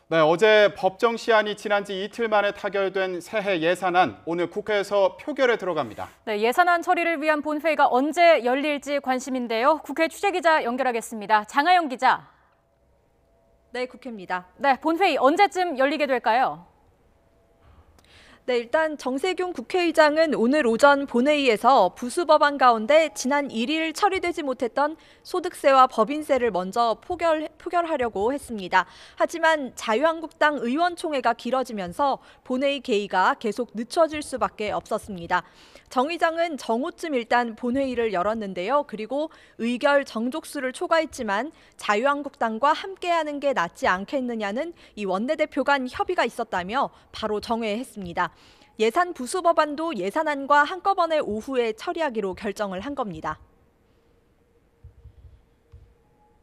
네, 어제 법정 시한이 지난 지 이틀 만에 타결된 새해 예산안, 오늘 국회에서 표결에 들어갑니다. 네, 예산안 처리를 위한 본회의가 언제 열릴지 관심인데요. 국회 취재기자 연결하겠습니다. 장하영 기자. 네, 국회입니다. 네, 본회의 언제쯤 열리게 될까요? 네, 일단 정세균 국회의장은 오늘 오전 본회의에서 부수법안 가운데 지난 1일 처리되지 못했던 소득세와 법인세를 먼저 표결하려고 했습니다. 하지만 자유한국당 의원총회가 길어지면서 본회의 개의가 계속 늦춰질 수밖에 없었습니다. 정 의장은 정오쯤 일단 본회의를 열었는데요. 그리고 의결 정족수를 초과했지만 자유한국당과 함께하는 게 낫지 않겠느냐는 이 원내대표 간 협의가 있었다며 바로 정회했습니다. 예산 부수 법안도 예산안과 한꺼번에 오후에 처리하기로 결정을 한 겁니다.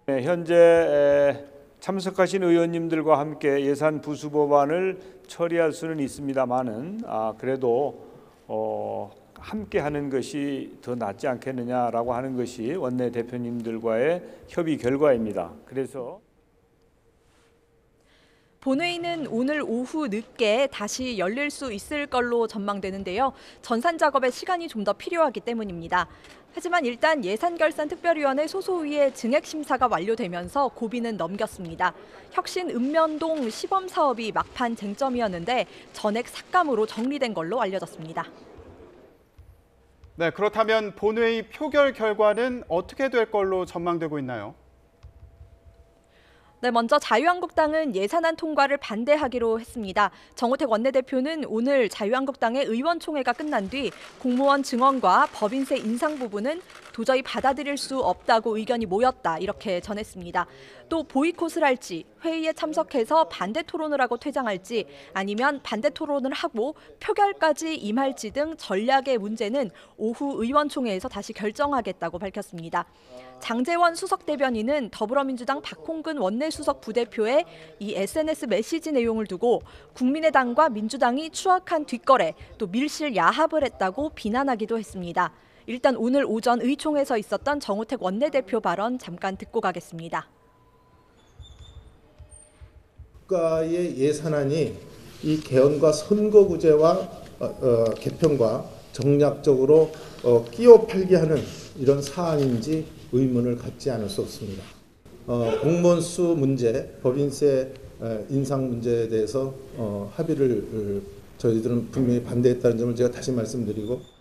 네, 현재 참석하신 의원님들과 함께 예산 부수 법안을 처리할 수는 있습니다만은 그래도 함께 하는 것이 더 낫지 않겠느냐라고 하는 것이 원내 대표님들과의 협의 결과입니다. 그래서 본회의는 오늘 오후 늦게 다시 열릴 수 있을 걸로 전망되는데요. 전산 작업에 시간이 좀 더 필요하기 때문입니다. 하지만 일단 예산결산특별위원회 소소위의 증액 심사가 완료되면서 고비는 넘겼습니다. 혁신 읍면동 시범 사업이 막판 쟁점이었는데 전액 삭감으로 정리된 걸로 알려졌습니다. 네, 그렇다면 본회의 표결 결과는 어떻게 될 걸로 전망되고 있나요? 네, 먼저 자유한국당은 예산안 통과를 반대하기로 했습니다. 정호택 원내대표는 오늘 자유한국당의 의원총회가 끝난 뒤 공무원 증언과 법인세 인상 부분은 도저히 받아들일 수 없다고 의견이 모였다 이렇게 전했습니다. 또 보이콧을 할지 회의에 참석해서 반대 토론을 하고 퇴장할지 아니면 반대 토론을 하고 표결까지 임할지 등 전략의 문제는 오후 의원총회에서 다시 결정하겠다고 밝혔습니다. 장제원 수석대변인은 더불어민주당 박홍근 원내수석 부대표의 이 SNS 메시지 내용을 두고 국민의당과 민주당이 추악한 뒷거래 또 밀실 야합을 했다고 비난하기도 했습니다. 일단 오늘 오전 의총에서 있었던 정호택 원내대표 발언 잠깐 듣고 가겠습니다. 국가의 예산안이 이 개헌과 선거구제와 개편과 정략적으로 끼워 팔게 하는 이런 사안인지 의문을 갖지 않을 수 없습니다. 공무원 수 문제, 법인세 인상 문제에 대해서 합의를 저희들은 분명히 반대했다는 점을 제가 다시 말씀드리고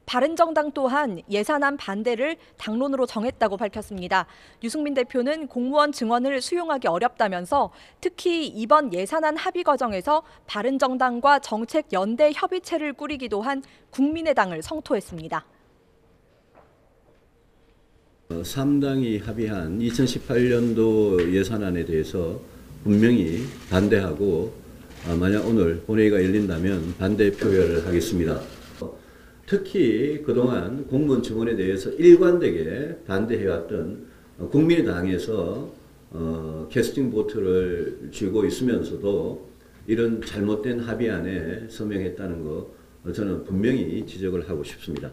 바른정당 또한 예산안 반대를 당론으로 정했다고 밝혔습니다. 유승민 대표는 공무원 증언을 수용하기 어렵다면서 특히 이번 예산안 합의 과정에서 바른정당과 정책 연대 협의체를 꾸리기도 한 국민의당을 성토했습니다. 3당이 합의한 2018년도 예산안에 대해서 분명히 반대하고 만약 오늘 본회의가 열린다면 반대 표결을 하겠습니다. 특히 그동안 공무원 증언에 대해서 일관되게 반대해왔던 국민의당에서 캐스팅 보트를 쥐고 있으면서도 이런 잘못된 합의안에 서명했다는 거 저는 분명히 지적을 하고 싶습니다.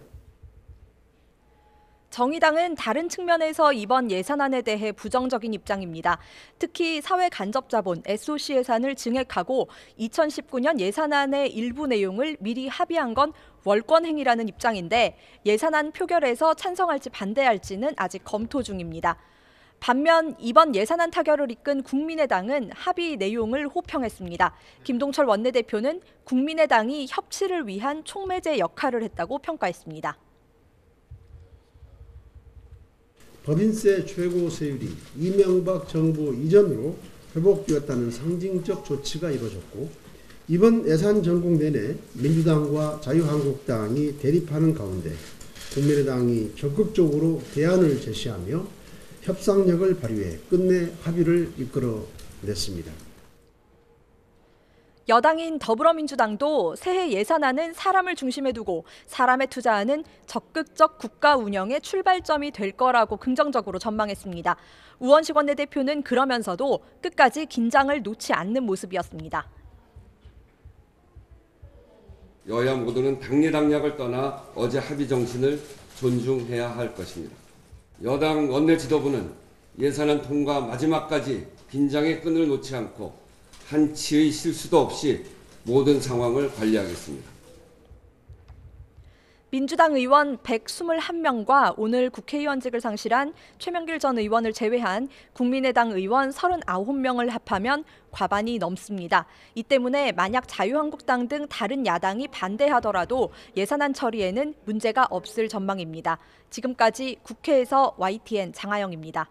정의당은 다른 측면에서 이번 예산안에 대해 부정적인 입장입니다. 특히 사회간접자본 SOC 예산을 증액하고 2019년 예산안의 일부 내용을 미리 합의한 건 월권행위라는 입장인데 예산안 표결에서 찬성할지 반대할지는 아직 검토 중입니다. 반면 이번 예산안 타결을 이끈 국민의당은 합의 내용을 호평했습니다. 김동철 원내대표는 국민의당이 협치를 위한 촉매제 역할을 했다고 평가했습니다. 법인세 최고 세율이 이명박 정부 이전으로 회복되었다는 상징적 조치가 이루어졌고 이번 예산 전국 내내 민주당과 자유한국당이 대립하는 가운데 국민의당이 적극적으로 대안을 제시하며 협상력을 발휘해 끝내 합의를 이끌어냈습니다. 여당인 더불어민주당도 새해 예산안은 사람을 중심에 두고 사람에 투자하는 적극적 국가 운영의 출발점이 될 거라고 긍정적으로 전망했습니다. 우원식 원내대표는 그러면서도 끝까지 긴장을 놓지 않는 모습이었습니다. 여야 모두는 당리당략을 떠나 어제 합의 정신을 존중해야 할 것입니다. 여당 원내 지도부는 예산안 통과 마지막까지 긴장의 끈을 놓지 않고 한치의 실수도 없이 모든 상황을 관리하겠습니다. 민주당 의원 121명과 오늘 국회의원직을 상실한 최명길 전 의원을 제외한 국민의당 의원 39명을 합하면 과반이 넘습니다. 이 때문에 만약 자유한국당 등 다른 야당이 반대하더라도 예산안 처리에는 문제가 없을 전망입니다. 지금까지 국회에서 YTN 장하영입니다.